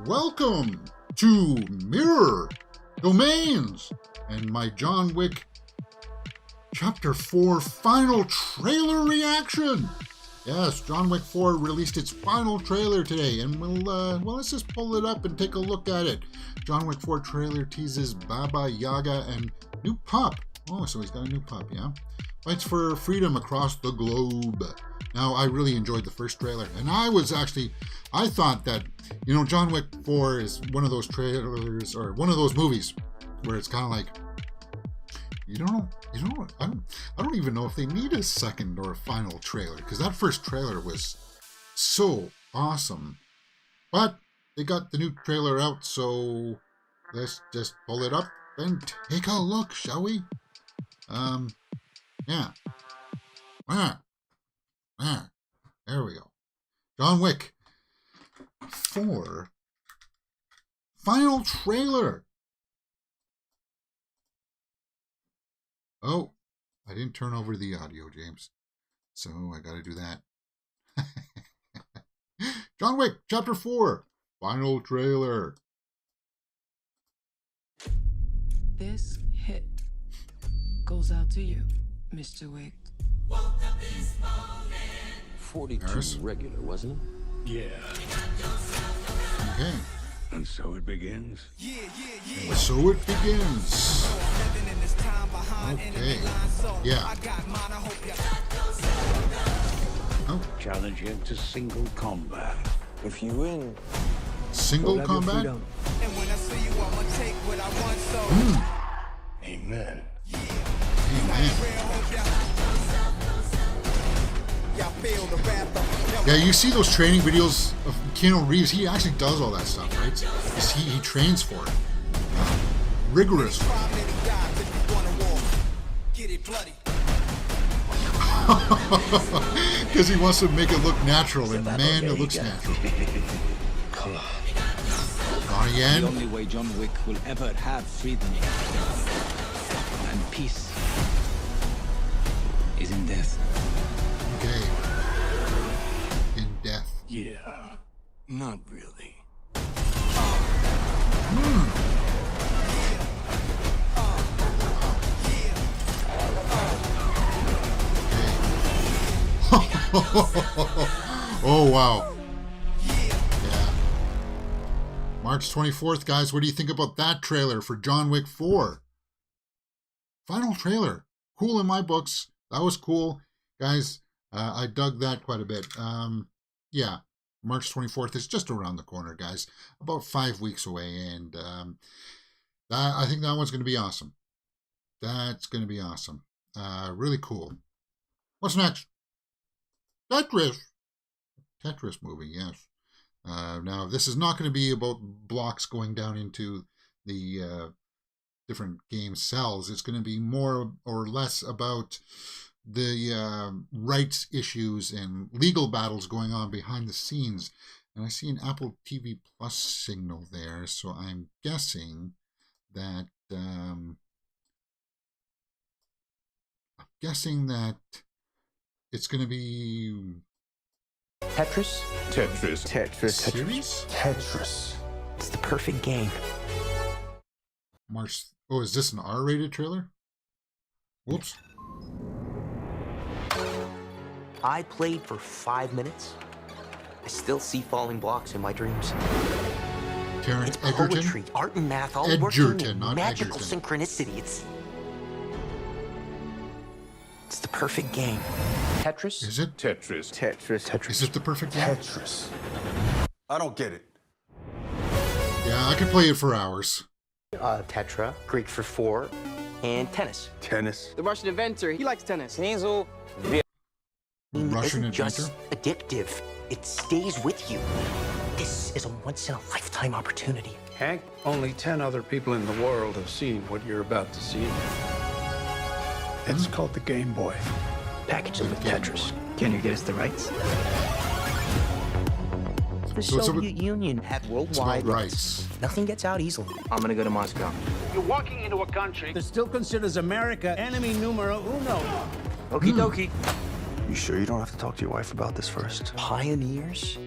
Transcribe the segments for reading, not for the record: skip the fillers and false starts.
Welcome to Mirror Domains and my John Wick Chapter 4 final trailer reaction. Yes, John Wick 4 released its final trailer today, and let's just pull it up and take a look at it. John Wick 4 trailer teases Baba Yaga and new pup. Oh, so he's got a new pup, yeah? Fights for freedom across the globe. Now, I really enjoyed the first trailer, and I thought that, John Wick 4 is one of those trailers, or one of those movies, where it's kind of like, I don't even know if they need a second or a final trailer, because that first trailer was so awesome. But they got the new trailer out, so let's just pull it up and take a look, shall we? Yeah. There we go. John Wick 4 final trailer. Oh, I didn't turn over the audio, James. So I got to do that. John Wick, Chapter 4, final trailer. This hit goes out to you, Mr. Wick. 42 regular, wasn't it? Yeah. Okay. And so it begins. And so it begins. Okay. Yeah. Oh. Challenge him to single combat. If you win, Single combat? Amen. Amen. Yeah, you see those training videos of Keanu Reeves. He actually does all that stuff, right? He trains for it. Rigorously. Because he wants to make it look natural, and man, it looks natural. come on. Not again. The only way John Wick will ever have freedom and peace is in death. Okay. In death. Yeah. Not really. Oh, wow. Yeah. March 24th, guys. What do you think about that trailer for John Wick 4? Final trailer. Cool in my books. That was cool. Guys, I dug that quite a bit. Yeah. March 24th is just around the corner, guys. About 5 weeks away. And I think that one's going to be awesome. That's going to be awesome. Really cool. What's next? Tetris movie, yes. Now, this is not going to be about blocks going down into the different game cells. It's going to be more or less about the rights issues and legal battles going on behind the scenes. And I see an Apple TV Plus signal there, so I'm guessing that it's going to be Tetris? Tetris. Series? Tetris. It's the perfect game. March. Oh, is this an R-rated trailer? Whoops. I played for 5 minutes. I still see falling blocks in my dreams. Terrence It's Edgerton? poetry, art and math, all Edgerton, working in not magical Edgerton. synchronicity. It's the perfect game. Tetris? Is it? Tetris. Is it the perfect game? Tetris. I don't get it. Yeah, I could play it for hours. Tetra, Greek for 4, and tennis. Tennis. The Russian inventor, he likes tennis. Russian Isn't inventor? just addictive. It stays with you. This is a once-in-a-lifetime opportunity. Hank, only 10 other people in the world have seen what you're about to see. It's called the Game Boy. Package it with Game Tetris. Can you get us the rights? The So it's Soviet Union had It's worldwide about rights. Nothing gets out easily. I'm gonna go to Moscow. You're walking into a country that still considers America enemy numero uno. Okie dokie. You sure you don't have to talk to your wife about this first? Pioneers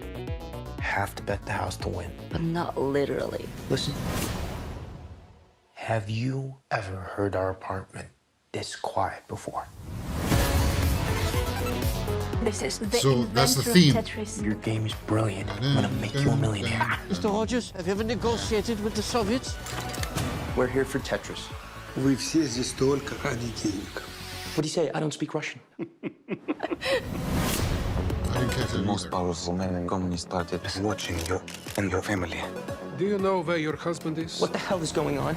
have to bet the house to win. But not literally. Listen. Have you ever heard our apartment this quiet before? This is the So that's the inventor theme. of Tetris. Your game is brilliant. I'm gonna make you a millionaire. Mr. Hodges, have you ever negotiated with the Soviets? We're here for Tetris. We все здесь только ради денег. What do you say? I don't speak Russian. I didn't catch The that most either. powerful man in Communist Party is watching you and your family. Do you know where your husband is? What the hell is going on?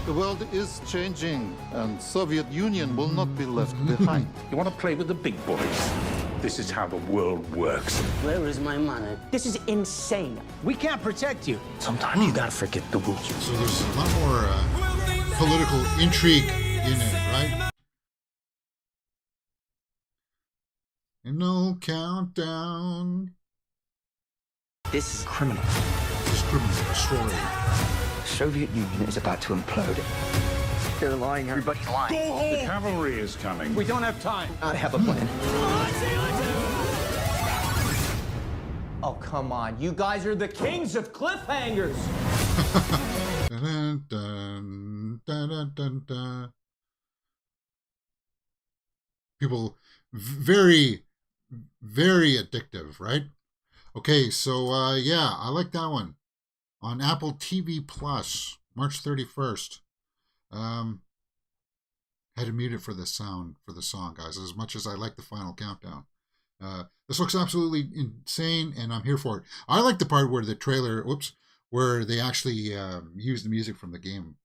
The world is changing, and Soviet Union will not be left behind. You want to play with the big boys? This is how the world works. Where is my money? This is insane. We can't protect you. Sometimes you gotta forget the rules. So there's a lot more political intrigue in it, right? And no countdown. This is criminal. This is criminal story. The Soviet Union is about to implode. They're lying. Everybody's lying. The cavalry is coming. We don't have time. I have a plan. Oh, come on. You guys are the kings of cliffhangers. Dun, dun, dun, dun, dun, dun. People, very, very addictive, right? Okay, so yeah, I like that one. On Apple TV Plus, March 31st. Had to mute it for the sound, for the song, guys, as much as I like the final countdown. This looks absolutely insane, and I'm here for it. I like the part where the trailer, where they actually use the music from the game.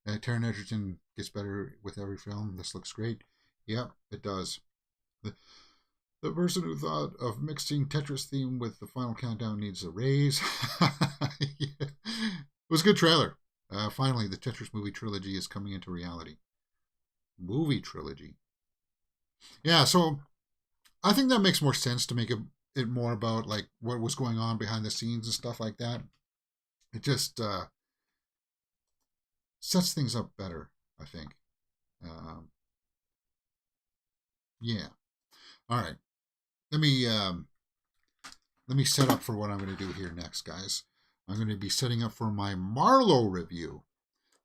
Taron Egerton gets better with every film. This looks great. Yep, it does. The person who thought of mixing Tetris theme with the final countdown needs a raise. Yeah. It was a good trailer. Finally, the Tetris movie trilogy is coming into reality. Movie trilogy. Yeah, so I think that makes more sense to make it more about like what was going on behind the scenes and stuff like that. It just sets things up better, I think. Yeah. All right. Let me set up for what I'm going to do here next, guys. I'm going to be setting up for my Marlowe review.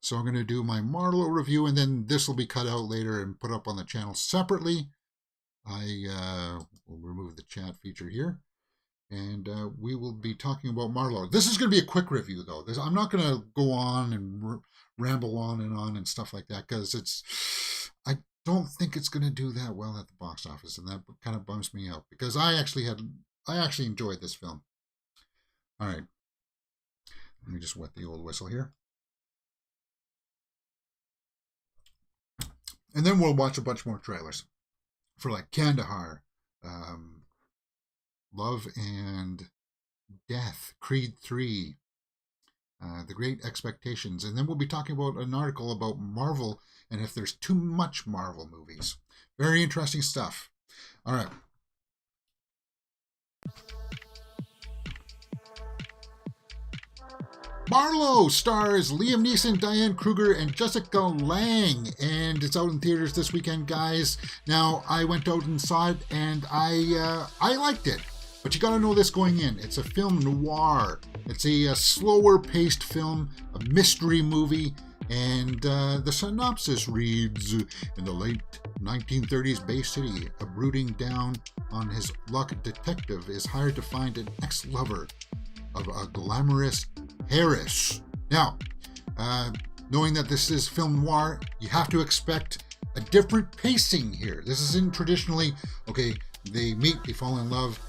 So I'm going to do my Marlowe review, and then this will be cut out later and put up on the channel separately. I will remove the chat feature here, and we will be talking about Marlowe. This is going to be a quick review, though. I'm not going to go on and ramble on and stuff like that, because I don't think it's going to do that well at the box office, and that kind of bums me out, because I actually enjoyed this film. All right. Let me just wet the old whistle here. And then we'll watch a bunch more trailers for like Kandahar, Love and Death, Creed 3, The Great Expectations. And then we'll be talking about an article about Marvel and if there's too much Marvel movies. Very interesting stuff. All right. Marlowe stars Liam Neeson, Diane Kruger, and Jessica Lange, and it's out in theaters this weekend, guys. Now, I went out and saw it, and I liked it. But you got to know this going in. It's a film noir. It's a slower-paced film, a mystery movie, and the synopsis reads, in the late 1930s Bay City, a brooding down on his luck detective is hired to find an ex-lover of a glamorous heiress. Now, knowing that this is film noir, you have to expect a different pacing here. This isn't traditionally, okay, they meet, they fall in love,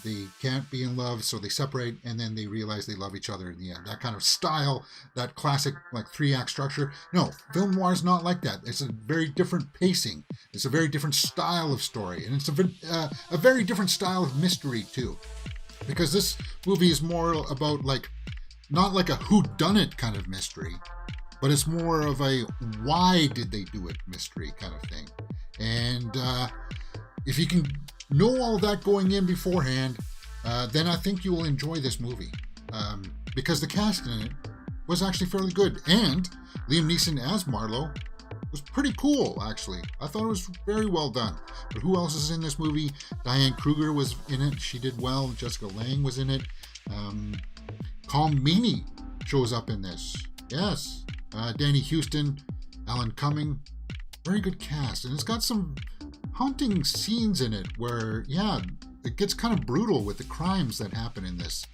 they can't be in love, so they separate, and then they realize they love each other in the end. That kind of style, that classic like 3-act structure. No, film noir is not like that. It's a very different pacing. It's a very different style of story, and it's a very different style of mystery too. Because this movie is more about like, not like a whodunit kind of mystery, but it's more of a why did they do it mystery kind of thing. And if you can know all that going in beforehand, then I think you will enjoy this movie. Because the cast in it was actually fairly good. And Liam Neeson as Marlowe was pretty cool, actually. I thought it was very well done. But who else is in this movie? Diane Kruger was in it. She did well. Jessica Lange was in it. Colm Meaney shows up in this. Yes. Danny Houston, Alan Cumming. Very good cast. And it's got some haunting scenes in it where, yeah, it gets kind of brutal with the crimes that happen in this.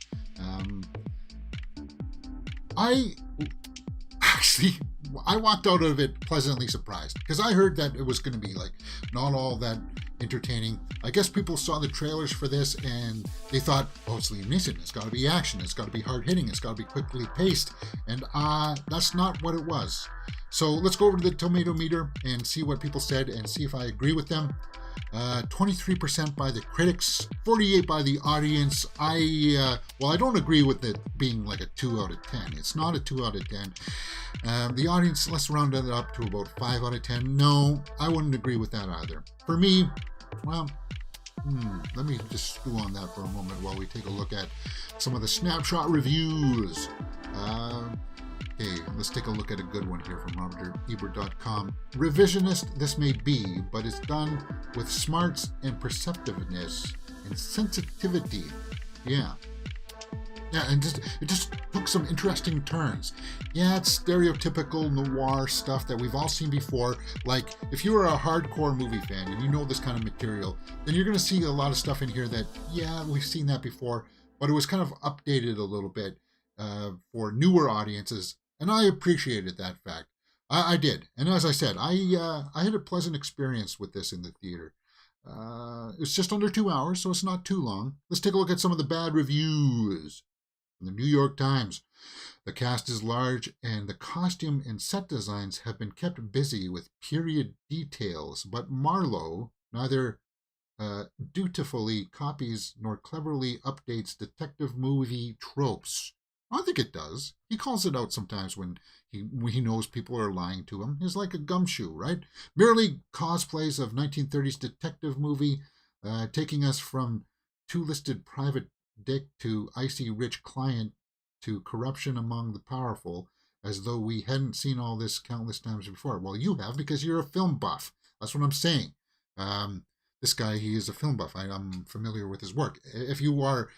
I walked out of it pleasantly surprised because I heard that it was going to be like not all that entertaining. I guess people saw the trailers for this and they thought, oh, it's Liam Neeson. It's got to be action. It's got to be hard hitting. It's got to be quickly paced. And that's not what it was. So let's go over to the tomato meter and see what people said and see if I agree with them. 23% by the critics, 48% by the audience. I don't agree with it being like a 2 out of 10. It's not a 2 out of 10. The audience, let's round it up to about 5 out of 10. No, I wouldn't agree with that either. For me, well, let me just stew on that for a moment while we take a look at some of the snapshot reviews. Okay, let's take a look at a good one here from RobertEbert.com. Revisionist this may be, but it's done with smarts and perceptiveness and sensitivity. Yeah, and it just took some interesting turns. Yeah, it's stereotypical noir stuff that we've all seen before. Like, if you are a hardcore movie fan and you know this kind of material, then you're going to see a lot of stuff in here that, yeah, we've seen that before, but it was kind of updated a little bit for newer audiences. And I appreciated that fact. I did. And as I said, I had a pleasant experience with this in the theater. It's just under 2 hours, so it's not too long. Let's take a look at some of the bad reviews. From the New York Times. The cast is large, and the costume and set designs have been kept busy with period details, but Marlowe neither dutifully copies nor cleverly updates detective movie tropes. I think it does. He calls it out sometimes when he knows people are lying to him. He's like a gumshoe, right? Merely cosplays of 1930s detective movie, taking us from two-listed private dick to icy rich client to corruption among the powerful, as though we hadn't seen all this countless times before. Well, you have, because you're a film buff. That's what I'm saying. This guy, he is a film buff. I'm familiar with his work. If you are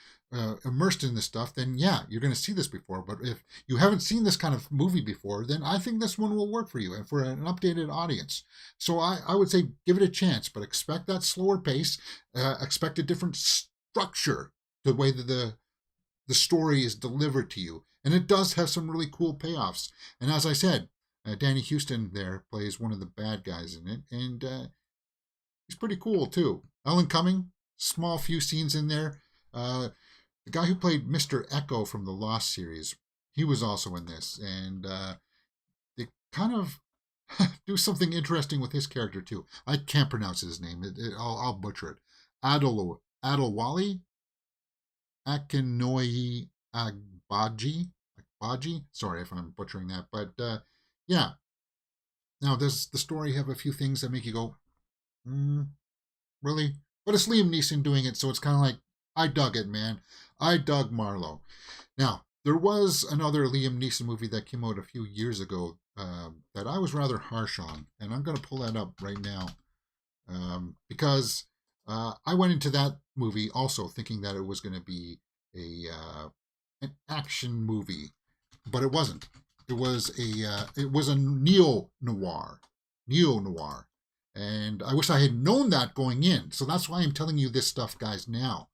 immersed in this stuff, then yeah, you're going to see this before. But if you haven't seen this kind of movie before, then I think this one will work for you and for an updated audience. So I would say give it a chance, but expect that slower pace, expect a different structure to the way that the story is delivered to you. And it does have some really cool payoffs. And as I said, Danny Houston there plays one of the bad guys in it, and he's pretty cool too. Alan Cumming, small few scenes in there. The guy who played Mr. Echo from the Lost series, he was also in this, and they kind of do something interesting with his character too. I can't pronounce his name. I'll butcher it. Adewale Akinoi Agbaji. Sorry if I'm butchering that, but yeah. Now, does the story have a few things that make you go, really? But it's Liam Neeson doing it, so it's kind of like, I dug it, man. I dug Marlowe. Now, there was another Liam Neeson movie that came out a few years ago that I was rather harsh on, and I'm going to pull that up right now because I went into that movie also thinking that it was going to be an action movie, but it wasn't. It was a neo-noir, and I wish I had known that going in. So that's why I'm telling you this stuff, guys, now.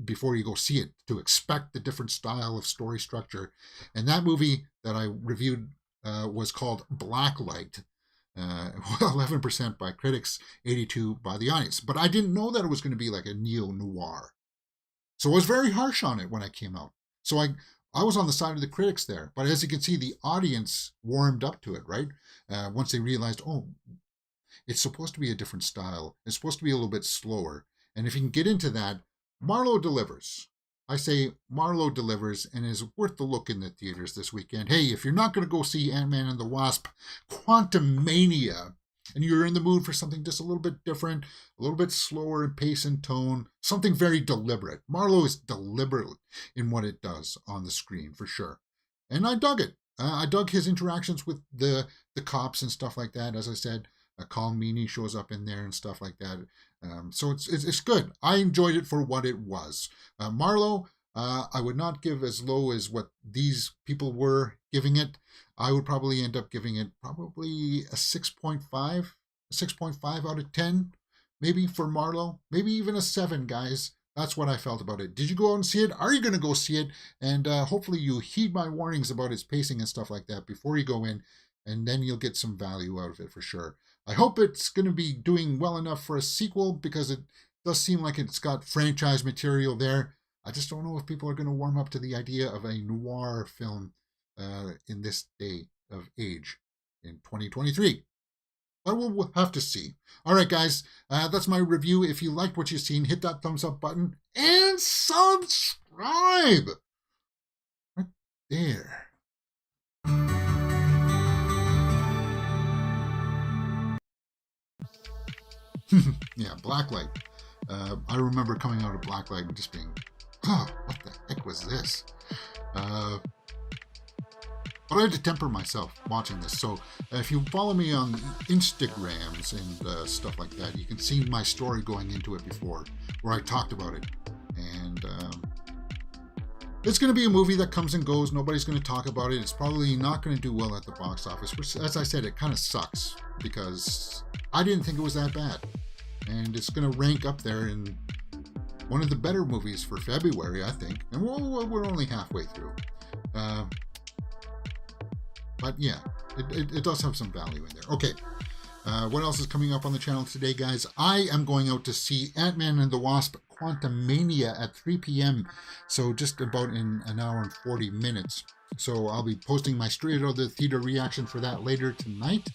Before you go see it, to expect the different style of story structure. And that movie that I reviewed was called Blacklight. 11% by critics, 82% by the audience. But I didn't know that it was going to be like a neo-noir. So I was very harsh on it when I came out. So I was on the side of the critics there. But as you can see, the audience warmed up to it, right? Once they realized, oh, it's supposed to be a different style. It's supposed to be a little bit slower. And if you can get into that, Marlowe delivers. I say Marlowe delivers and is worth the look in the theaters this weekend. Hey, if you're not going to go see Ant-Man and the Wasp, Quantumania, and you're in the mood for something just a little bit different, a little bit slower in pace and tone, something very deliberate. Marlowe is deliberate in what it does on the screen, for sure. And I dug it. I dug his interactions with the cops and stuff like that. As I said, Colin Meaney shows up in there and stuff like that. So it's good. I enjoyed it for what it was. Marlowe, I would not give as low as what these people were giving it. I would probably end up giving it probably a 6.5 out of 10, maybe for Marlowe, maybe even a 7, guys. That's what I felt about it. Did you go out and see it? Are you going to go see it? And hopefully you heed my warnings about its pacing and stuff like that before you go in, and then you'll get some value out of it for sure. I hope it's going to be doing well enough for a sequel, because it does seem like it's got franchise material there. I just don't know if people are going to warm up to the idea of a noir film in this day of age in 2023. But we'll have to see. All right, guys, that's my review. If you liked what you've seen, hit that thumbs up button and subscribe. Right there. Yeah, Blacklight. I remember coming out of Blacklight and just being, oh, what the heck was this? But I had to temper myself watching this. So if you follow me on Instagrams and stuff like that, you can see my story going into it before, where I talked about it. And it's going to be a movie that comes and goes. Nobody's going to talk about it. It's probably not going to do well at the box office, which, as I said, it kind of sucks, because I didn't think it was that bad. And it's going to rank up there in one of the better movies for February, I think. And we're only halfway through. But yeah, it does have some value in there. Okay, what else is coming up on the channel today, guys? I am going out to see Ant-Man and the Wasp: Quantumania at 3 p.m. So just about in an hour and 40 minutes. So I'll be posting my straight out of the theater reaction for that later tonight.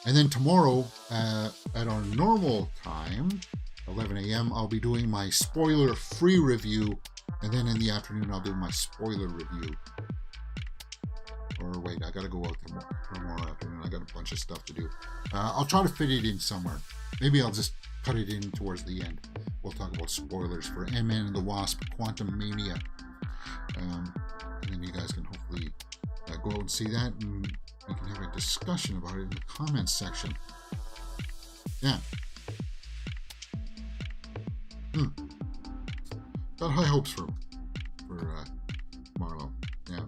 And then tomorrow, at our normal time, 11 a.m., I'll be doing my spoiler-free review. And then in the afternoon, I'll do my spoiler review. Or wait, I gotta go out tomorrow afternoon. I got a bunch of stuff to do. I'll try to fit it in somewhere. Maybe I'll just cut it in towards the end. We'll talk about spoilers for Ant-Man and the Wasp: Quantumania. And then you guys can hopefully go out and see that, and we can have a discussion about it in the comments section. Yeah. Got high hopes for Marlowe. Yeah.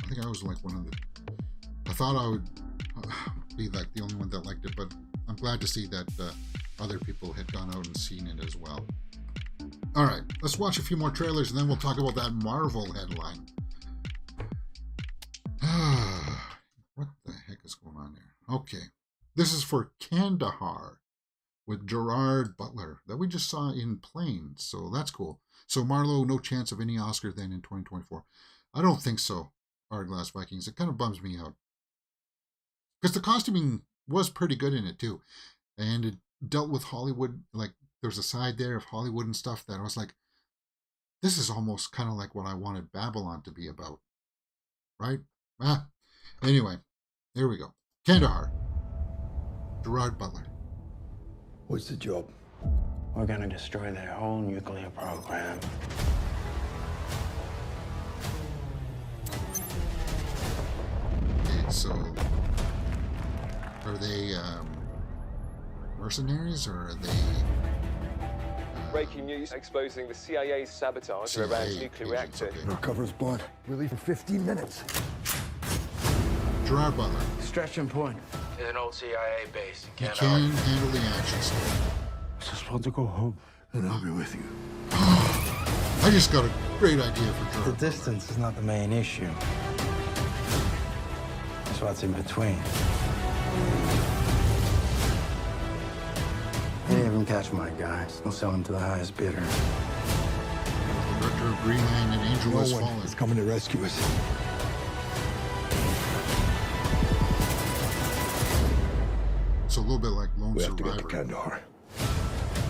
I think I was like one of the... I thought I would be like the only one that liked it, but I'm glad to see that other people had gone out and seen it as well. All right, let's watch a few more trailers, and then we'll talk about that Marvel headline. What the heck is going on there? Okay, this is for Kandahar with Gerard Butler that we just saw in Planes, so that's cool. So Marlowe, no chance of any Oscar then in 2024. I don't think so. Hourglass Vikings. It kind of bums me out, because the costuming was pretty good in it too, and it dealt with Hollywood. Like, there's a side there of Hollywood and stuff that I was like, this is almost kind of like what I wanted Babylon to be about, right? Anyway, there we go. Kandahar, Gerard Butler. What's the job? We're gonna destroy their whole nuclear program. So, are they mercenaries, or are they... Breaking news exposing the CIA's sabotage of Iran's nuclear reactor. Okay. Our cover's blood. We're leaving 15 minutes. Gerard Butler. Stretch and point is an old CIA base in He Kandahar. can handle the action stuff. I'm just supposed to go home, and I'll be with you. I just got a great idea for Gerard. The distance is not the main issue. It's what's in between. Any of them catch my guys, we'll sell them to the highest bidder. The director of Greenland and Angel Has Fallen. Is coming to rescue us. It's a little bit like Lone We have Survivor. to get to Kandahar.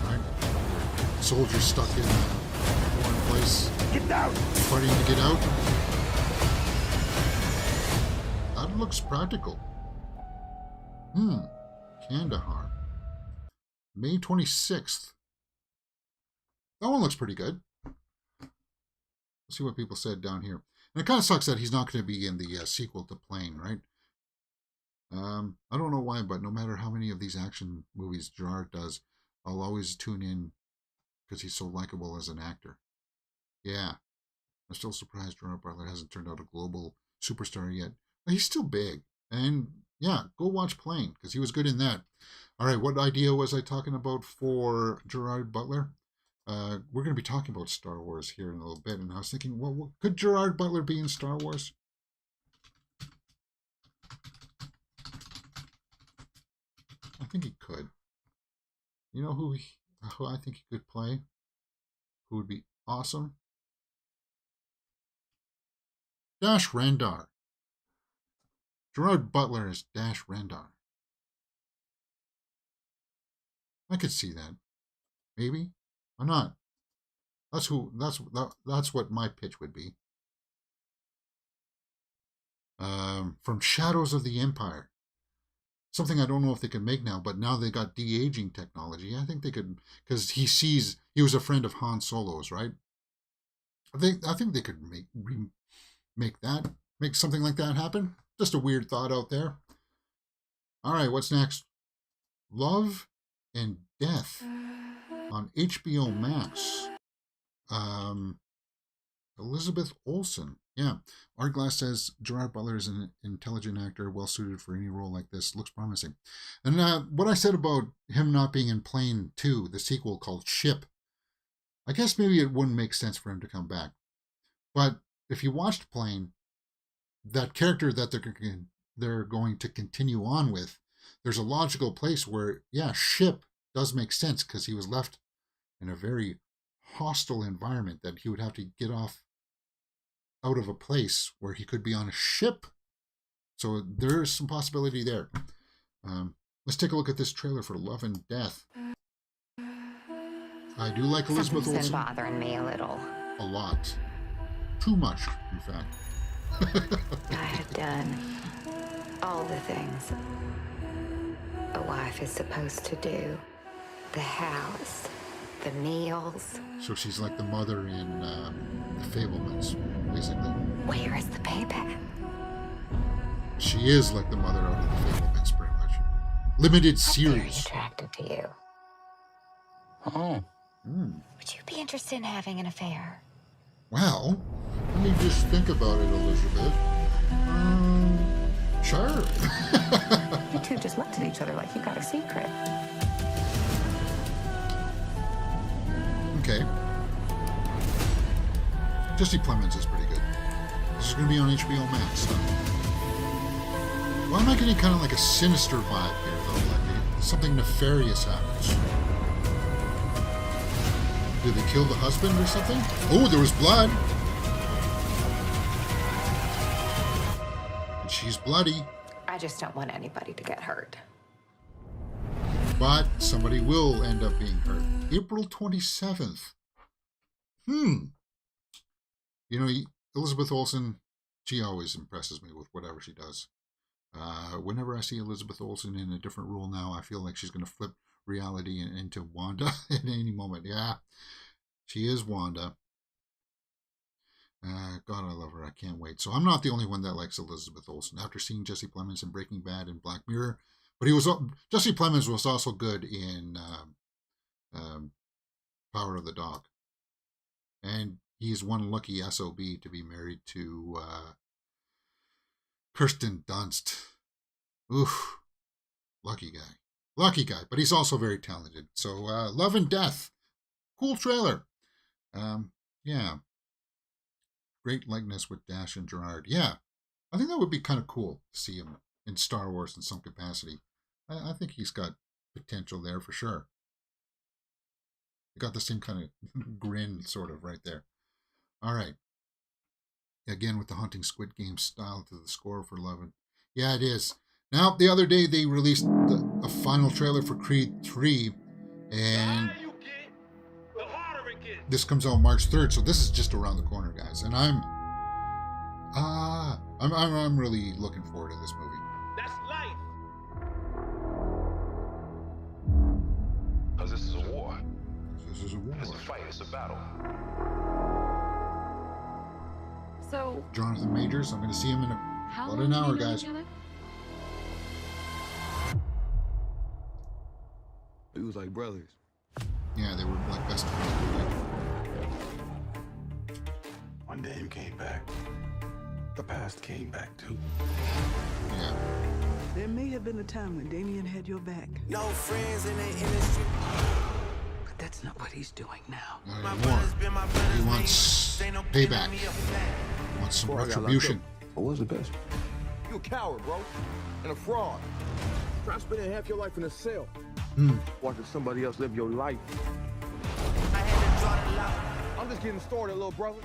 Right? Soldiers stuck in a foreign place. Get down! Fighting to get out. That looks practical. Kandahar. May 26th. That one looks pretty good. Let's see what people said down here. And it kind of sucks that he's not going to be in the sequel to Plane, right? I don't know why, but no matter how many of these action movies Gerard does, I'll always tune in because he's so likable as an actor. Yeah. I'm still surprised Gerard Butler hasn't turned out a global superstar yet. But he's still big. And yeah, go watch Plane because he was good in that. All right, what idea was I talking about for Gerard Butler? We're going to be talking about Star Wars here in a little bit. And I was thinking, well, could Gerard Butler be in Star Wars? I think he could. You know who I think he could play? Who would be awesome? Dash Rendar. Gerard Butler is Dash Rendar. I could see that. Maybe. Why not? That's what my pitch would be. From Shadows of the Empire. Something I don't know if they can make now, but now they got de-aging technology. I think they could, because he was a friend of Han Solo's, right? I think they could make something like that happen. Just a weird thought out there. All right, what's next? Love and Death on HBO Max. Elizabeth Olsen. Yeah. Artglass says Gerard Butler is an intelligent actor, well suited for any role like this. Looks promising. And what I said about him not being in Plane 2, the sequel called Ship, I guess maybe it wouldn't make sense for him to come back. But if you watched Plane, that character that they're going to continue on with, there's a logical place where, yeah, Ship does make sense because he was left in a very hostile environment that he would have to get out of a place where he could be on a ship. So there's some possibility there. Let's take a look at this trailer for Love and Death. I do like Elizabeth Olsen. Something's been bothering me a little. A lot. Too much, in fact. I have done all the things a wife is supposed to do. The house, the meals. So she's like the mother in The Fablemans, basically. Where is the payback? She is like the mother out of The Fablemans, pretty much. Limited series. Very attractive to you. Oh. Would you be interested in having an affair? Well, let me just think about it, Elizabeth. Sure. You two just looked at each other like you got a secret. Okay. Jesse Plemons is pretty good. This is going to be on HBO Max. Why am I getting kind of like a sinister vibe here, though? Like something nefarious happens. Did they kill the husband or something? Oh, there was blood. And she's bloody. I just don't want anybody to get hurt. But somebody will end up being hurt. April 27th. You know, Elizabeth Olsen, she always impresses me with whatever she does. Whenever I see Elizabeth Olsen in a different role now, I feel like she's going to flip reality into Wanda at any moment. Yeah, she is Wanda. God, I love her. I can't wait. So I'm not the only one that likes Elizabeth Olsen. After seeing Jesse Plemons in Breaking Bad and Black Mirror, but Jesse Plemons was also good in Power of the Dog. And he's one lucky SOB to be married to Kirsten Dunst. Oof. Lucky guy. Lucky guy. But he's also very talented. So Love and Death. Cool trailer. Yeah. Great likeness with Dash and Gerard. Yeah. I think that would be kind of cool to see him in Star Wars in some capacity. I think he's got potential there for sure. He got the same kind of grin sort of right there. All right. Again with the Hunting Squid Game style to the score for Love and... Yeah, it is. Now, the other day they released a final trailer for Creed 3, and this comes out March 3rd, so this is just around the corner, guys. And I'm really looking forward to this movie. That's life. Because this is a war. This is a war. It's a fight. It's a battle. So, Jonathan Majors. I'm going to see him in how about long an have hour, you known guys. each other? We was like brothers. Yeah, they were like best friends. One day you came back. The past came back too. Yeah. There may have been a time when Damien had your back. No friends in the industry. But that's not what he's doing now. Not anymore. He wants payback. He wants some retribution. What was the best? You a coward, bro. And a fraud. Try spending half your life in a cell. Watching somebody else live your life. I'm just getting started, little brother.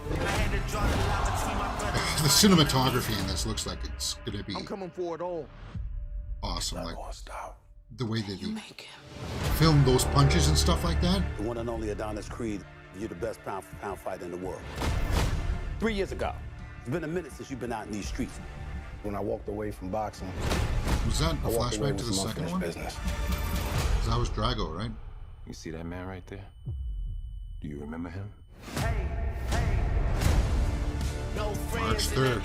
The cinematography in this looks like it's going to be I'm coming for it all. awesome. Like the way that they filmed those punches and stuff like that. The one and only Adonis Creed, you're the best pound-for-pound fighter in the world. 3 years ago, it's been a minute since you've been out in these streets. When I walked away from boxing, Was that a I walked away flashback to with the some second unfinished one? business. 'Cause that was Drago, right? You see that man right there? Do you remember him? March 3rd.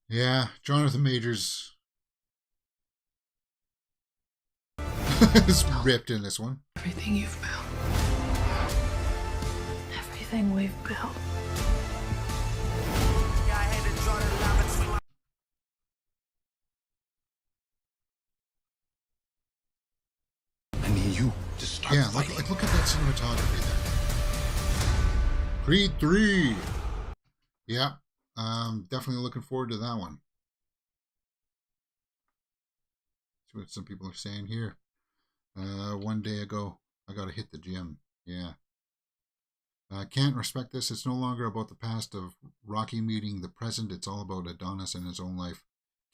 Yeah, Jonathan Majors is ripped in this one. Everything you've built. Everything we've built. I need you to start Yeah, fighting. look at that cinematography there. Creed 3. Yeah, definitely looking forward to that one. See what some people are saying here. One day ago, I got to hit the gym. Yeah. Can't respect this. It's no longer about the past of Rocky meeting the present. It's all about Adonis and his own life.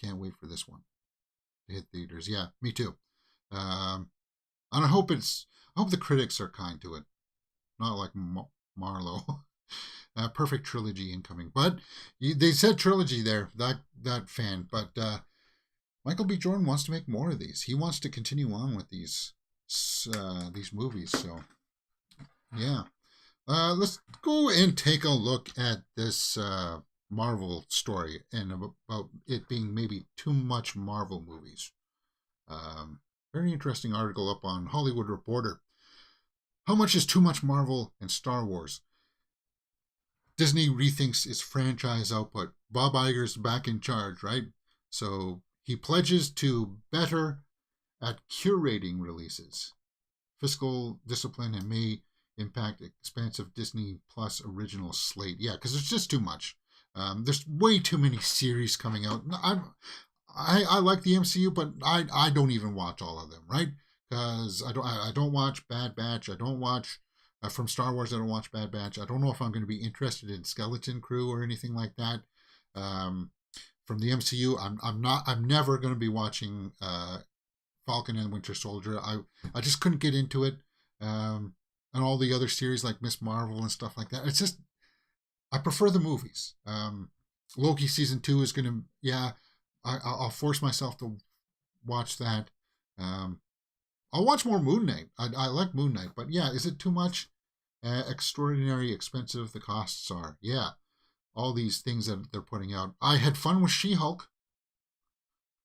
Can't wait for this one to hit theaters. Yeah, me too. And I hope the critics are kind to it, not like Marlowe. Perfect trilogy incoming, but they said trilogy there. That fan, but Michael B. Jordan wants to make more of these. He wants to continue on with these movies. So yeah, let's go and take a look at this Marvel story and about it being maybe too much Marvel movies. Very interesting article up on Hollywood Reporter. How much is too much Marvel and Star Wars? Disney rethinks its franchise output. Bob Iger's back in charge, right? So he pledges to better at curating releases. Fiscal discipline and may impact expansive Disney Plus original slate. Yeah, because there's just too much. There's way too many series coming out. I like the MCU, but I don't even watch all of them, right? Because I don't watch Bad Batch. I don't watch from Star Wars. I don't watch Bad Batch. I don't know if I'm going to be interested in Skeleton Crew or anything like that. From the MCU, I'm never going to be watching Falcon and Winter Soldier. I just couldn't get into it. And all the other series like Miss Marvel and stuff like that. It's just I prefer the movies. Loki season 2 is going to I'll force myself to watch that. I'll watch more Moon Knight. I like Moon Knight, but yeah, is it too much? Extraordinary expensive the costs are. Yeah, all these things that they're putting out. I had fun with She-Hulk,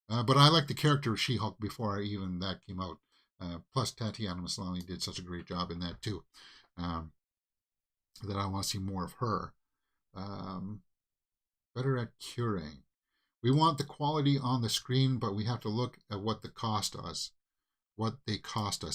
but I liked the character of She-Hulk before even that came out. Plus, Tatiana Maslany did such a great job in that too, that I want to see more of her. Better at curing. We want the quality on the screen, but we have to look at what they cost us.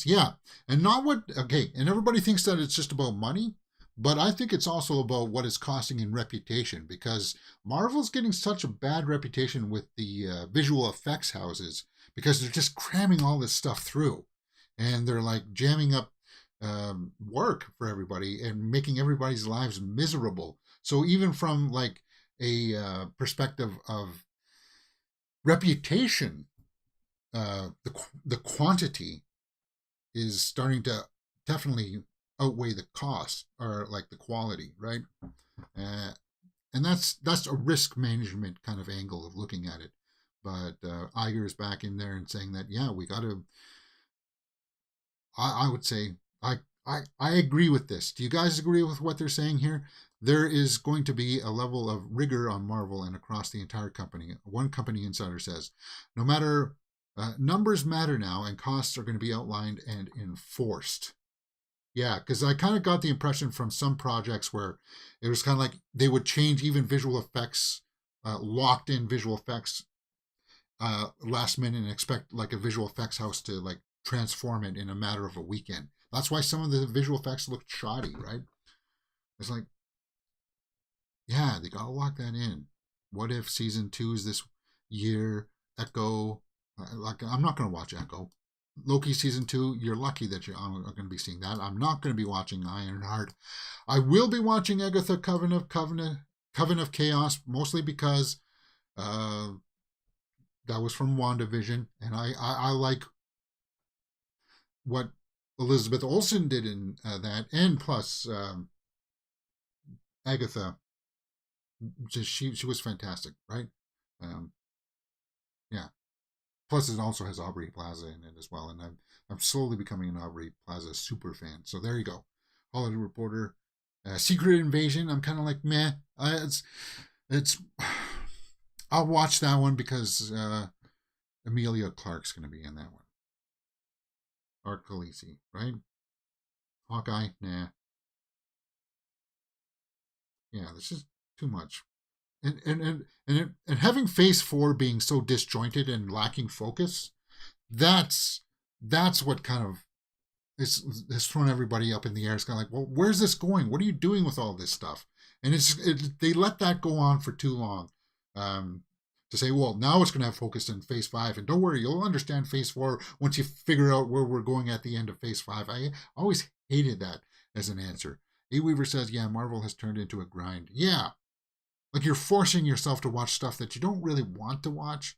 Yeah, and not what, okay, and everybody thinks that it's just about money, but I think it's also about what it's costing in reputation, because Marvel's getting such a bad reputation with the visual effects houses, because they're just cramming all this stuff through, and they're like jamming up work for everybody and making everybody's lives miserable. So even from like a perspective of reputation, the quantity is starting to definitely outweigh the cost, or like the quality, right? And that's a risk management kind of angle of looking at it. But Iger is back in there and saying that, yeah, we got to. I would say I I agree with this. Do you guys agree with what they're saying here? There is going to be a level of rigor on Marvel and across the entire company. One company insider says, no matter, numbers matter now, and costs are going to be outlined and enforced. Yeah, because I kind of got the impression from some projects where it was kind of like they would change even visual effects, locked in visual effects last minute, and expect like a visual effects house to like transform it in a matter of a weekend. That's why some of the visual effects looked shoddy, right? It's like, yeah, they got to lock that in. What if season 2 is this year? Echo, like I'm not going to watch Echo. Loki season 2, you're lucky that you're going to be seeing that. I'm not going to be watching Ironheart. I will be watching Agatha Coven of Chaos, mostly because that was from WandaVision, and I like what Elizabeth Olsen did in that, and plus Agatha, she was fantastic, right? Yeah. Plus, it also has Aubrey Plaza in it as well, and I'm slowly becoming an Aubrey Plaza super fan. So there you go. Hollywood Reporter, Secret Invasion. I'm kind of like meh. It's. I'll watch that one because Emilia Clarke's going to be in that one. Art Khaleesi, right? Hawkeye, nah. Yeah, this is too much. And having Phase 4 being so disjointed and lacking focus, that's what kind of has thrown everybody up in the air. It's kind of like, well, where's this going? What are you doing with all this stuff? And they let that go on for too long. To say, well, now it's going to have focus in Phase 5, and don't worry, you'll understand Phase 4 once you figure out where we're going at the end of Phase 5. I always hated that as an answer. A. Weaver says, yeah, Marvel has turned into a grind. Yeah. Like you're forcing yourself to watch stuff that you don't really want to watch.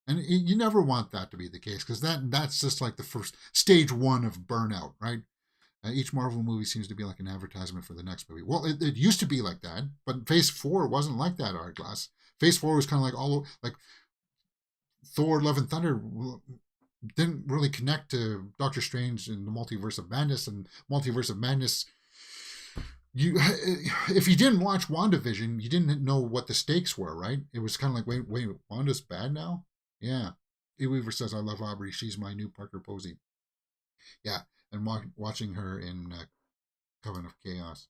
And you never want that to be the case, because that's just like the first stage 1 of burnout, right? Each Marvel movie seems to be like an advertisement for the next movie. Well, it used to be like that, but Phase 4 wasn't like that, Hourglass. Phase 4 was kind of like like Thor: Love and Thunder didn't really connect to Doctor Strange and the Multiverse of Madness, and Multiverse of Madness. If you didn't watch WandaVision, you didn't know what the stakes were, right? It was kind of like, wait, Wanda's bad now? Yeah. E. Weaver says, I love Aubrey. She's my new Parker Posey. Yeah, and watching her in Coven of Chaos.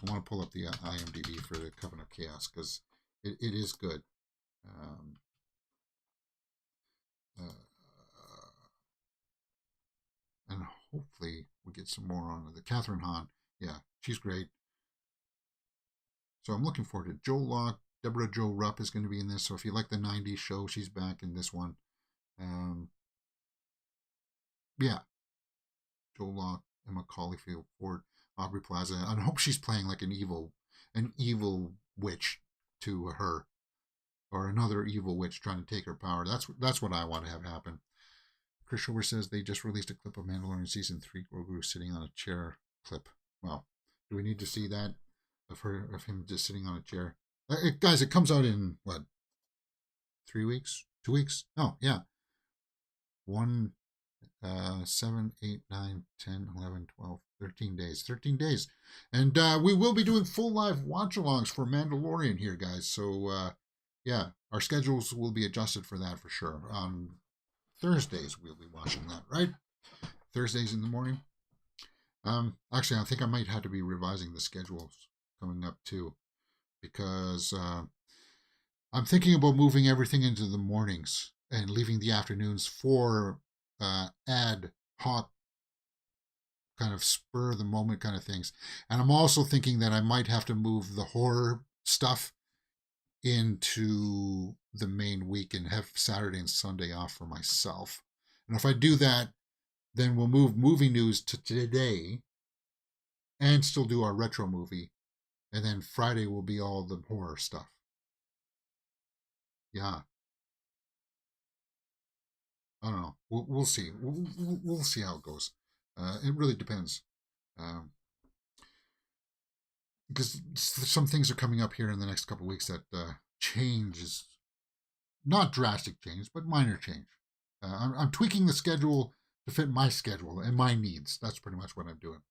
I want to pull up the IMDb for the Coven of Chaos because it is good. And hopefully we get some more on the Catherine Hahn. Yeah, she's great. So I'm looking forward to it. Joe Locke, Deborah Jo Rupp is going to be in this. So if you like the 90s show, she's back in this one. Yeah. Joe Locke, Emma Caulfield, Ford, Aubrey Plaza. I hope she's playing like an evil witch to her, or another evil witch trying to take her power. That's what I want to have happen. Chris Shover says they just released a clip of Mandalorian Season 3, Grogu sitting on a chair clip. Well, do we need to see that? Of him just sitting on a chair? Guys, it comes out in, what, 3 weeks? 2 weeks? Oh, yeah. 1, 7, 8, 9, 10, 11, 12, 13 days. 13 days. And we will be doing full live watch-alongs for Mandalorian here, guys. So, yeah, our schedules will be adjusted for that for sure. Thursdays we'll be watching that, right? Thursdays in the morning. Actually, I think I might have to be revising the schedules coming up too, because I'm thinking about moving everything into the mornings and leaving the afternoons for ad hoc kind of spur of the moment kind of things. And I'm also thinking that I might have to move the horror stuff into the main week and have Saturday and Sunday off for myself. And if I do that, then we'll move movie news to today and still do our retro movie. And then Friday will be all the horror stuff. Yeah. I don't know. We'll see. We'll see how it goes. It really depends. Because some things are coming up here in the next couple of weeks that change is not drastic change, but minor change. I'm tweaking the schedule to fit my schedule and my needs. That's pretty much what I'm doing.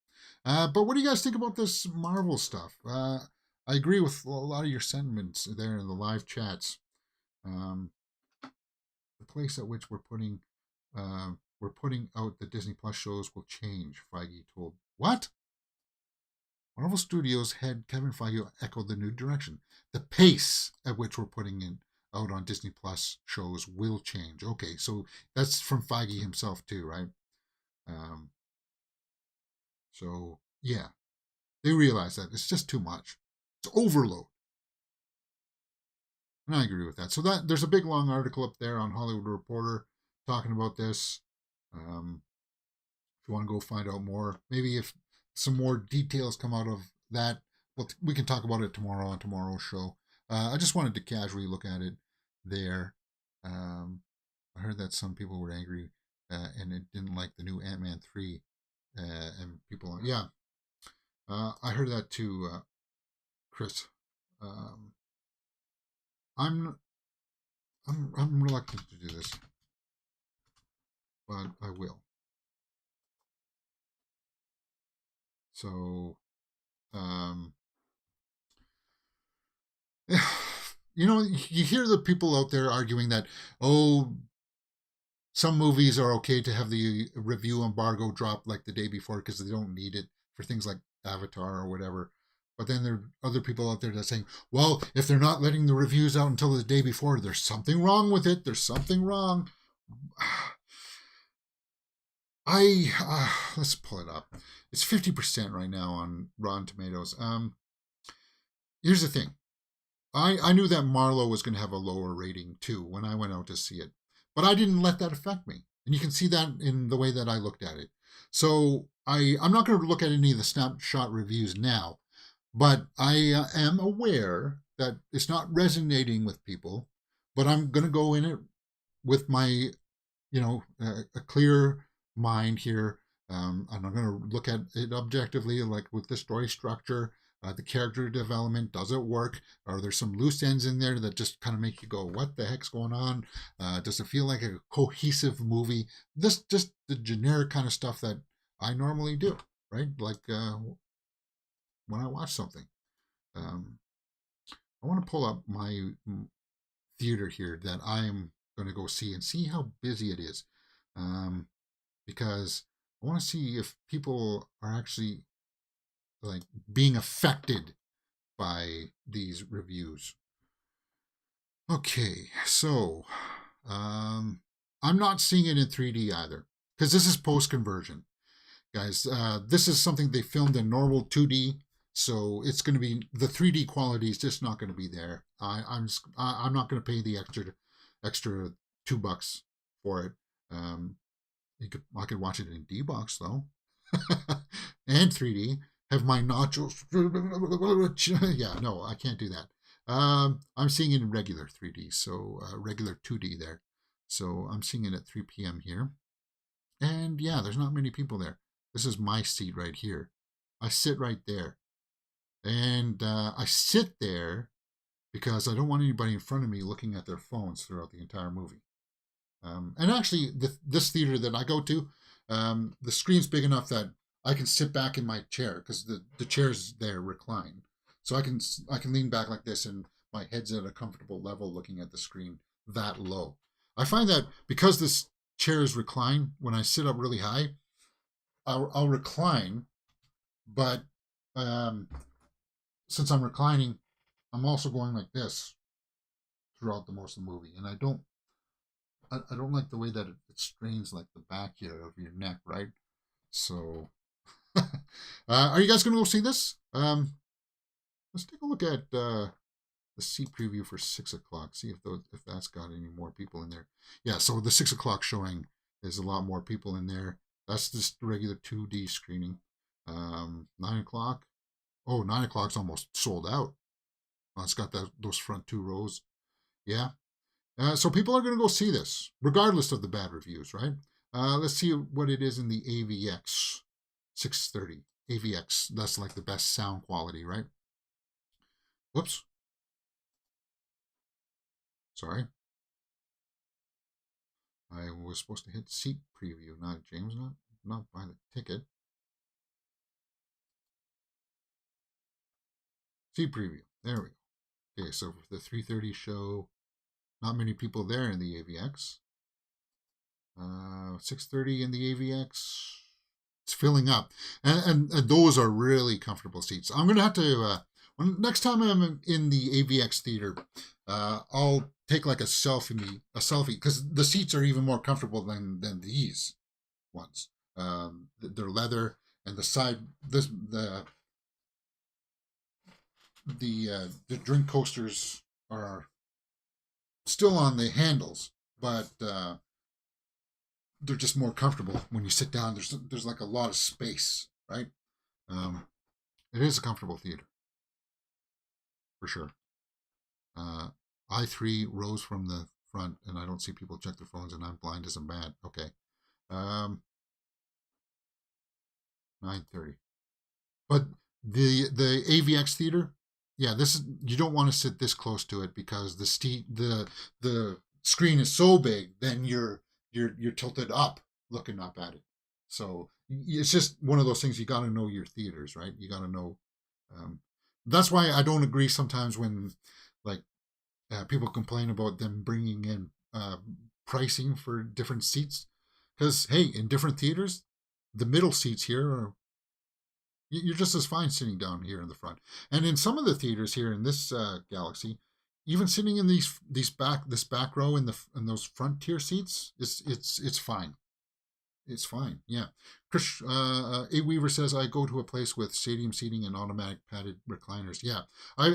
But what do you guys think about this Marvel stuff? I agree with a lot of your sentiments there in the live chats. The place at which we're putting out the Disney Plus shows will change, Feige told. What? Marvel Studios head Kevin Feige echoed the new direction. The pace at which we're putting it out on Disney Plus shows will change. Okay, so that's from Feige himself too, right? So yeah, they realize that it's just too much. It's overload. And I agree with that. So that there's a big long article up there on Hollywood Reporter talking about this. If you want to go find out more, maybe if some more details come out of that, well, we can talk about it tomorrow on tomorrow's show. I just wanted to casually look at it there. I heard that some people were angry and it didn't like the new Ant-Man 3. And people, yeah, I heard that too, Chris. I'm reluctant to do this, but I will. So, you know, you hear the people out there arguing that, oh, some movies are okay to have the review embargo drop like the day before because they don't need it for things like Avatar or whatever. But then there are other people out there that are saying, well, if they're not letting the reviews out until the day before, there's something wrong with it. There's something wrong. Let's pull it up. It's 50% right now on Rotten Tomatoes. Here's the thing. I knew that Marlowe was going to have a lower rating too when I went out to see it. But I didn't let that affect me. And you can see that in the way that I looked at it. So I'm not going to look at any of the snapshot reviews now. But I am aware that it's not resonating with people. But I'm going to go in it with my, a clear mind here. I'm not going to look at it objectively, like with the story structure. The character development, does it work? Are there some loose ends in there that just kind of make you go, what the heck's going on? Does it feel like a cohesive movie? This just the generic kind of stuff that I normally do, right? Like when I watch something. I want to pull up my theater here that I am going to go see and see how busy it is. Because I want to see if people are actually like being affected by these reviews. Okay, so I'm not seeing it in 3D either because this is post-conversion, guys. This is something they filmed in normal 2D, so it's going to be the 3D quality is just not going to be there. I'm not going to pay the extra $2 for it. I could watch it in D-Box though, and 3D. Have my nachos. Yeah, no, I can't do that. I'm seeing it in regular 3D, so regular 2D there. So I'm seeing it at 3 p.m. here. And yeah, there's not many people there. This is my seat right here. I sit right there. And I sit there because I don't want anybody in front of me looking at their phones throughout the entire movie. And actually, this theater that I go to, the screen's big enough that I can sit back in my chair because the chair's there reclined. So I can lean back like this and my head's at a comfortable level looking at the screen that low. I find that because this chair is reclined, when I sit up really high, I'll recline, but since I'm reclining, I'm also going like this throughout the most of the movie. And I don't like the way that it strains like the back here of your neck, right? So are you guys going to go see this? Let's take a look at the seat preview for 6 o'clock. See if that's got any more people in there. Yeah, so the 6 o'clock showing is a lot more people in there. That's just the regular 2D screening. 9 o'clock. Oh, 9 o'clock's almost sold out. It's got those front 2 rows. Yeah. So people are going to go see this, regardless of the bad reviews, right? Let's see what it is in the AVX 630. AVX, that's like the best sound quality, right? Whoops. Sorry. I was supposed to hit seat preview, not James, not buy the ticket. Seat preview. There we go. Okay, so for the 3:30 show, not many people there in the AVX. 6:30 in the AVX. It's filling up, and those are really comfortable seats. I'm gonna have to next time I'm in the AVX theater, I'll take like a selfie because the seats are even more comfortable than these ones. They're leather, and the side the drink coasters are still on the handles, but they're just more comfortable when you sit down. There's like a lot of space, right? It is a comfortable theater for sure. I3 rows from the front, and I don't see people check their phones, and I'm blind as a bat. Okay. 9:30. But the AVX theater, yeah, this is, you don't want to sit this close to it because the screen is so big, then you're tilted up, looking up at it. So it's just one of those things. You got to know your theaters, right? You got to know. That's why I don't agree sometimes when like people complain about them bringing in pricing for different seats, because hey, in different theaters, the middle seats here are, you're just as fine sitting down here in the front. And in some of the theaters here in this galaxy, even sitting in this back row in those front tier seats, it's fine. It's fine. Yeah. Chris A. Weaver says, I go to a place with stadium seating and automatic padded recliners. Yeah.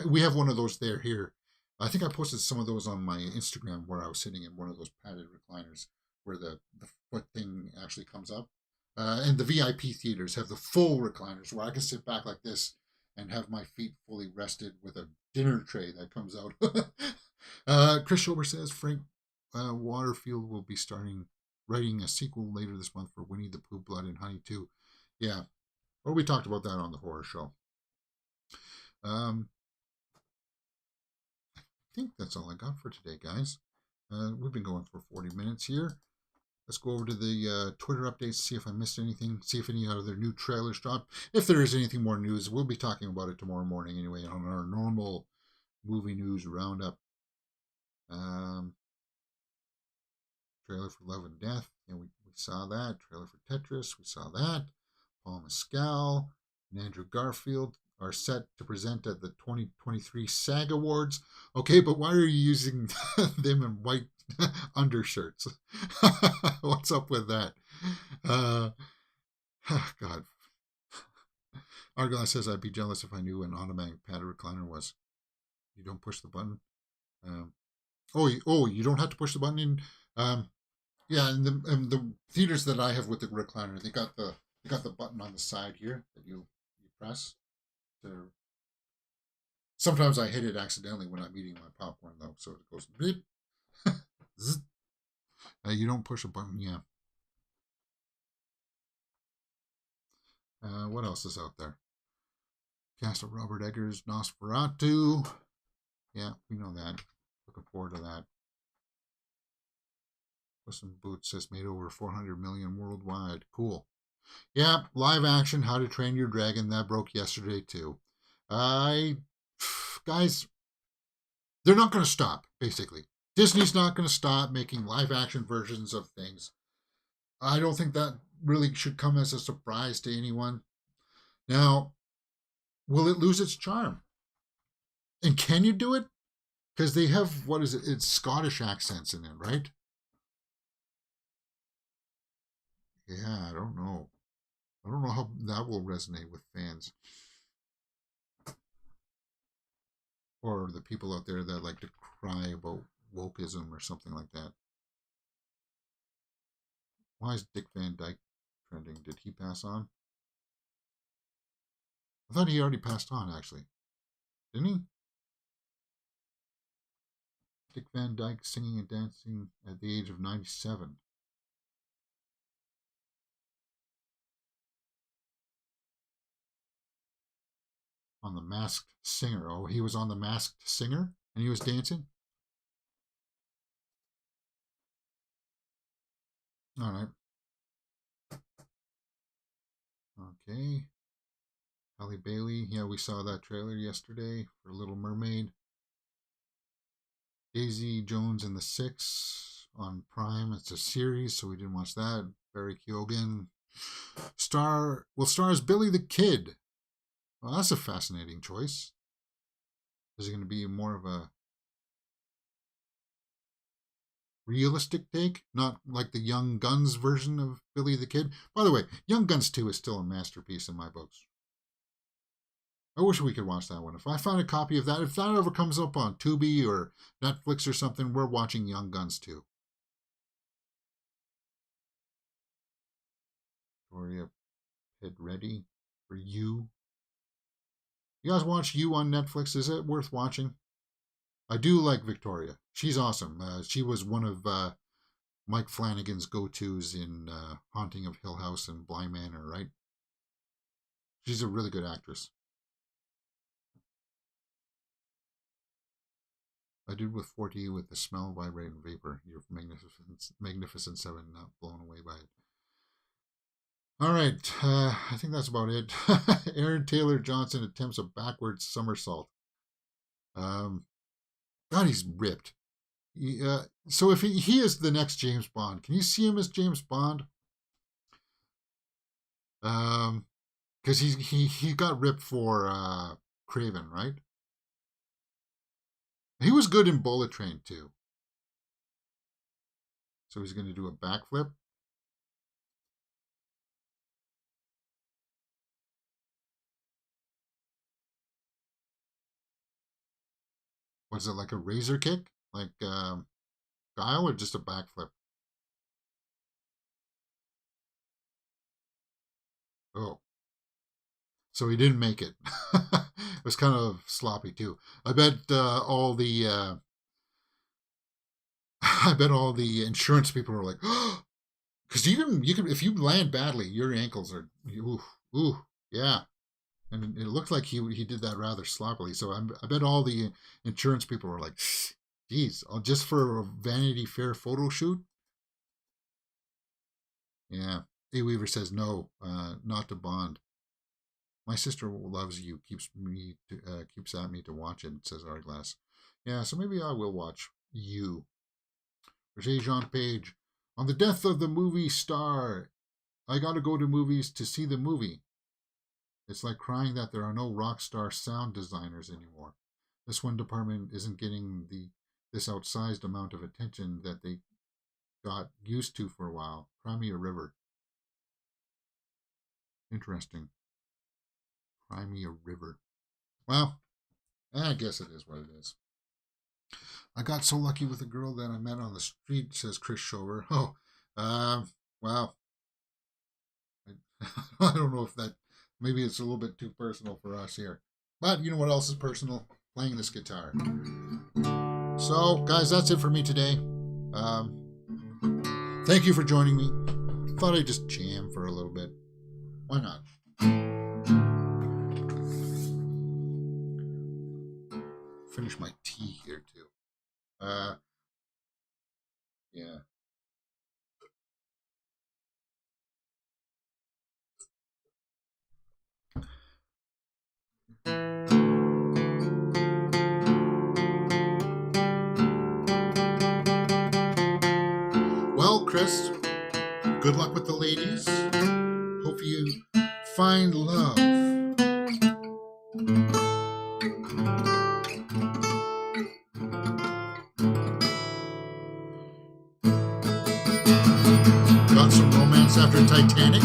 We have one of those there here. I think I posted some of those on my Instagram where I was sitting in one of those padded recliners where the foot thing actually comes up. And the VIP theaters have the full recliners where I can sit back like this and have my feet fully rested with a dinner tray that comes out. Chris Schober says Frank Waterfield will be writing a sequel later this month for Winnie the Pooh, Blood and Honey 2. Yeah. Well, we talked about that on the horror show. I think that's all I got for today, guys. We've been going for 40 minutes here. Let's go over to the Twitter updates, see if I missed anything, see if any other new trailers dropped. If there is anything more news, we'll be talking about it tomorrow morning anyway on our normal movie news roundup. Trailer for Love and Death, and we saw that. Trailer for Tetris, we saw that. Paul Mescal and Andrew Garfield are set to present at the 2023 SAG Awards. Okay, but why are you using them in white undershirts? What's up with that? God. Argon says, I'd be jealous if I knew an automatic padded recliner was. You don't push the button. You don't have to push the button in. Yeah, and the theaters that I have with the recliner, they got the button on the side here that you press. Sometimes I hit it accidentally when I'm eating my popcorn though, so it goes beep. You don't push a button, yeah. What else is out there? Cast of Robert Eggers' Nosferatu. Yeah, we know that. Looking forward to that. Puss in Boots says made over 400 million worldwide. Cool. Yeah, live action How to Train Your Dragon. That broke yesterday too. Guys, they're not going to stop, basically. Disney's not going to stop making live action versions of things. I don't think that really should come as a surprise to anyone. Now, will it lose its charm? And can you do it? Because they have, what is it? It's Scottish accents in it, right? Yeah, I don't know. I don't know how that will resonate with fans. Or the people out there that like to cry about wokeism or something like that. Why is Dick Van Dyke trending? Did he pass on? I thought he already passed on, actually. Didn't he? Dick Van Dyke singing and dancing at the age of 97. On The Masked Singer. Oh, he was on The Masked Singer and he was dancing? All right. Okay. Halle Bailey. Yeah, we saw that trailer yesterday for Little Mermaid. Daisy Jones and the Six on Prime. It's a series, so we didn't watch that. Barry Keoghan will star as Billy the Kid. Well, that's a fascinating choice. Is it going to be more of a realistic take? Not like the Young Guns version of Billy the Kid? By the way, Young Guns 2 is still a masterpiece in my books. I wish we could watch that one. If I find a copy of that, if that ever comes up on Tubi or Netflix or something, we're watching Young Guns 2. Victoria Pedretti for You. You guys watch You on Netflix? Is it worth watching? I do like Victoria. She's awesome. She was one of Mike Flanagan's go-tos in Haunting of Hill House and Bly Manor, right? She's a really good actress. I did with 40 with the smell, vibrating vapor. Your magnificent seven, not blown away by it. All right, I think that's about it. Aaron Taylor Johnson attempts a backwards somersault. God, he's ripped. So if he is the next James Bond, can you see him as James Bond? Because he got ripped for Craven, right? He was good in Bullet Train too. So he's going to do a backflip. Was it like a razor kick? Like Guile, or just a backflip? Oh. So he didn't make it. It was kind of sloppy too. I bet all the insurance people were like, because you can if you land badly, your ankles are yeah. And it looked like he did that rather sloppily. So I bet all the insurance people were like, geez, just for a Vanity Fair photo shoot? Yeah. A. Weaver says, no, not to Bond. My sister loves You, keeps at me to watch it, says Arglass. Yeah, so maybe I will watch You. Roger Jean Page. On the death of the movie star, I got to go to movies to see the movie. It's like crying that there are no rock star sound designers anymore. This one department isn't getting this outsized amount of attention that they got used to for a while. Cry Me a River. Interesting. Cry Me a River. Well, I guess it is what it is. I got so lucky with a girl that I met on the street, says Chris Shover. Oh, wow. I don't know if that, maybe it's a little bit too personal for us here. But you know what else is personal? Playing this guitar. So, guys, that's it for me today. Thank you for joining me. Thought I'd just jam for a little bit. Why not? Finish my tea here, too. Yeah. Well, Chris, good luck with the ladies. Hope you find love. Got some romance after Titanic?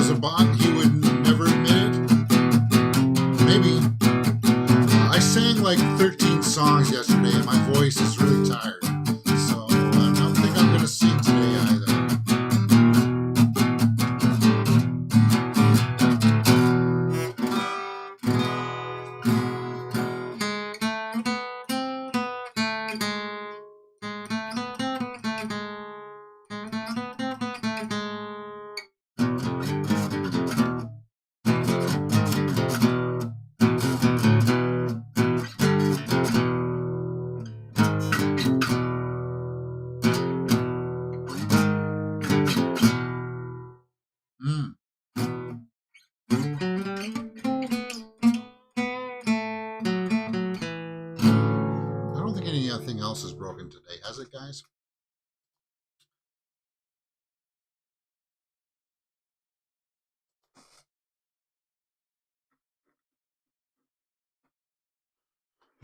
was a bot, he would never admit it. Maybe. I sang like 13 songs yesterday and my voice is really tired. So I don't think I'm going to sing today either. I don't think anything else is broken today, has it, guys?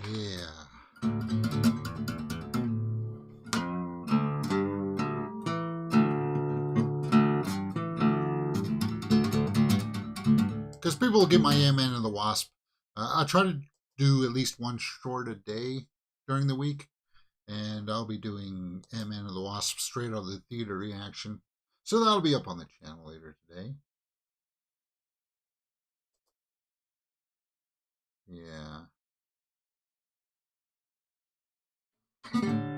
Yeah. Because people will get my Ant-Man and the Wasp. I try to do at least one short a day during the week. And I'll be doing Ant-Man and the Wasp straight out of the theater reaction. So that'll be up on the channel later today. Yeah. I'm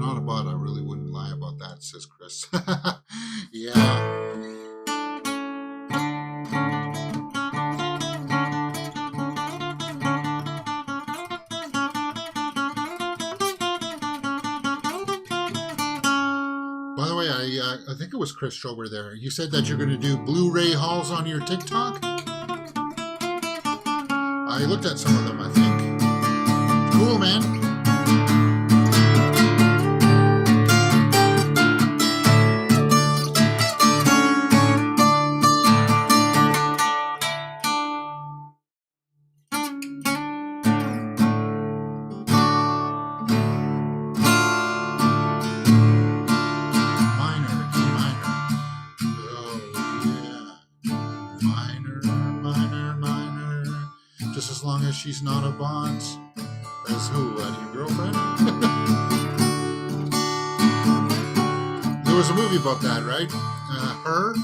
not a bot. I really wouldn't lie about that, says Chris. Yeah. By the way, I think it was Chris Schober there. You said that you're going to do Blu-ray hauls on your TikTok? I looked at some of them, I think. Cool, man. She's not a bot. As who? Your girlfriend? There was a movie about that, right? Her,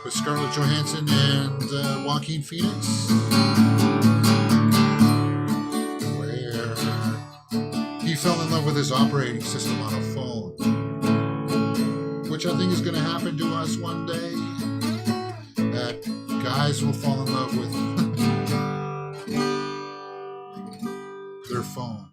with Scarlett Johansson and Joaquin Phoenix, where he fell in love with his operating system on a phone, which I think is going to happen to us one day. That guys will fall in love with their phones.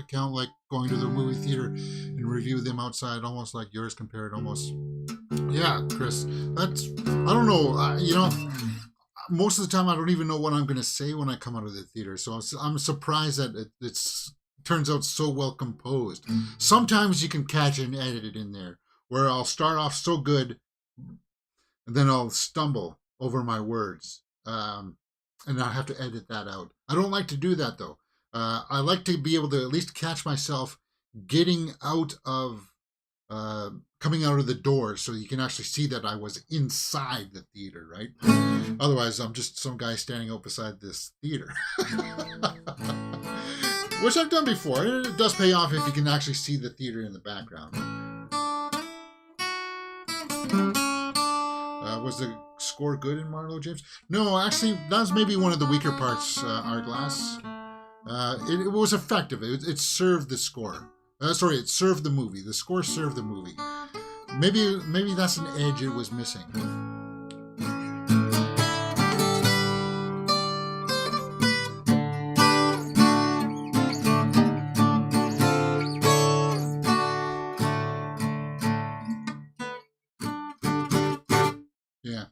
count like going to the movie theater and review them outside, almost like yours compared, almost. Yeah, Chris, that's, I don't know, you know, most of the time I don't even know what I'm going to say when I come out of the theater. So I'm surprised that it's turns out so well composed. Sometimes you can catch and edit it in there where I'll start off so good and then I'll stumble over my words. And I have to edit that out. I don't like to do that though. I like to be able to at least catch myself getting out of, coming out of the door so you can actually see that I was inside the theater, right? Otherwise, I'm just some guy standing out beside this theater. Which I've done before. It does pay off if you can actually see the theater in the background. Was the score good in Marlowe, James? No, actually, that's maybe one of the weaker parts, Hourglass. It was effective. It served the score. Sorry, it served the movie. The score served the movie. Maybe that's an edge it was missing. Yeah.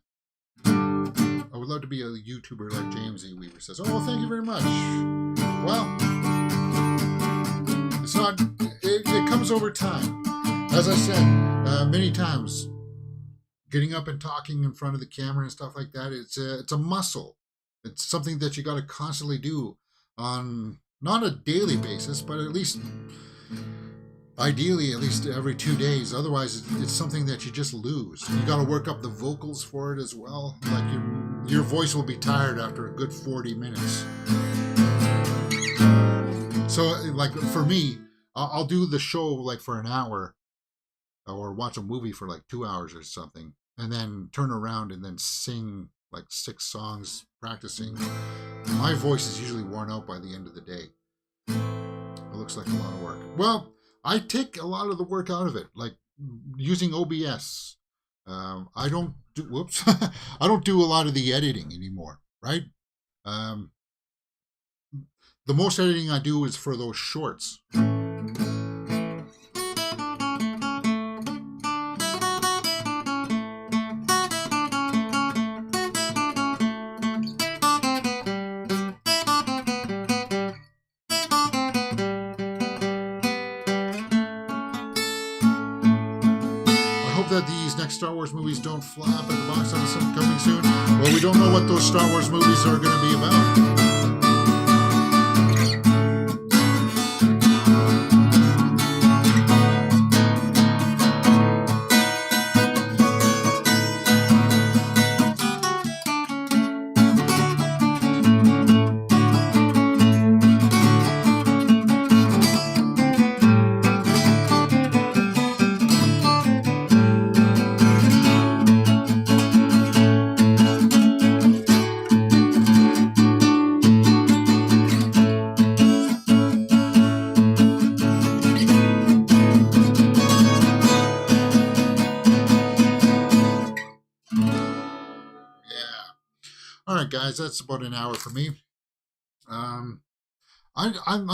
I would love to be a YouTuber like James E. Weaver says. Oh, thank you very much. Well, it's not, it comes over time. As I said many times, getting up and talking in front of the camera and stuff like that, it's a muscle. It's something that you got to constantly do on not a daily basis, but at least ideally at least every 2 days. Otherwise, it's something that you just lose. You got to work up the vocals for it as well. Like your voice will be tired after a good 40 minutes. So, like for me, I'll do the show like for an hour, or watch a movie for like 2 hours or something, and then turn around and then sing like 6 songs practicing. My voice is usually worn out by the end of the day. It looks like a lot of work. Well, I take a lot of the work out of it, like using OBS. I don't do, whoops, I don't do a lot of the editing anymore, right? The most editing I do is for those shorts. That these next Star Wars movies don't flop at the box office coming soon. Well, we don't know what those Star Wars movies are going to be about. Guys, that's about an hour for me. I'm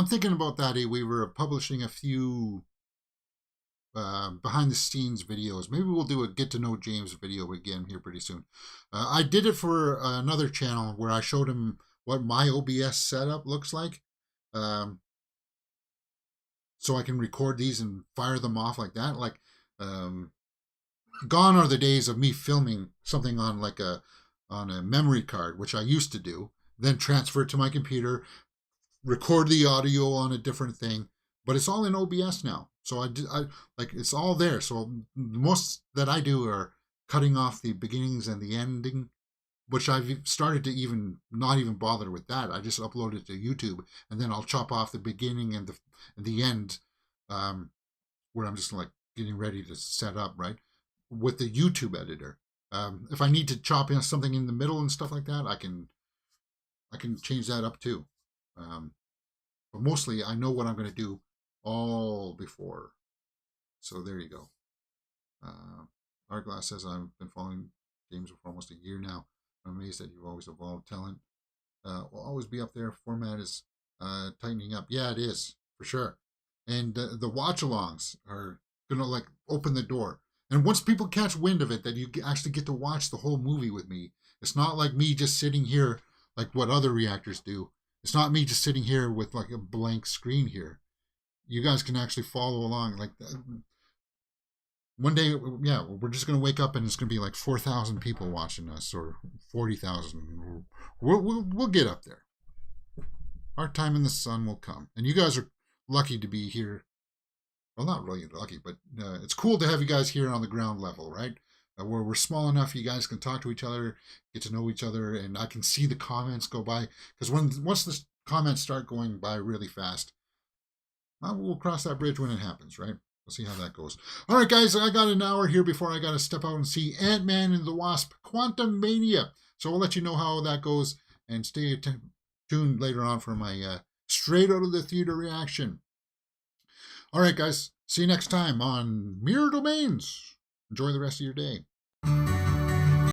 thinking about that, A. Weaver, of publishing a few behind the scenes videos. Maybe we'll do a get to know James video again here pretty soon. I did it for another channel where I showed him what my OBS setup looks like, so I can record these and fire them off like that. Like, gone are the days of me filming something on like on a memory card, which I used to do, then transfer it to my computer, record the audio on a different thing, but it's all in OBS now. So I like, it's all there. So most that I do are cutting off the beginnings and the ending, which I've started to even not even bother with that. I just upload it to YouTube, and then I'll chop off the beginning and the end, where I'm just like getting ready to set up, right, with the YouTube editor. If I need to chop in something in the middle and stuff like that, I can change that up too. But mostly I know what I'm going to do all before. So there you go. Hourglass says, I've been following James for almost a year now. I'm amazed that you've always evolved talent. Will always be up there. Format is tightening up. Yeah, it is, for sure. And the watch-alongs are gonna like open the door. And once people catch wind of it, that you actually get to watch the whole movie with me. It's not like me just sitting here like what other reactors do. It's not me just sitting here with like a blank screen here. You guys can actually follow along. Like one day, yeah, we're just gonna wake up and it's gonna be like 4,000 people watching us, or 40,000. We'll get up there. Our time in the sun will come, and you guys are lucky to be here. Well, not really lucky, but it's cool to have you guys here on the ground level, right? Where we're small enough, you guys can talk to each other, get to know each other, and I can see the comments go by. Because once the comments start going by really fast, we'll cross that bridge when it happens, right? We'll see how that goes. All right, guys, I got an hour here before I got to step out and see Ant-Man and the Wasp: Quantumania. So we'll let you know how that goes, and stay tuned later on for my straight out of the theater reaction. All right, guys, see you next time on Mirror Domains. Enjoy the rest of your day.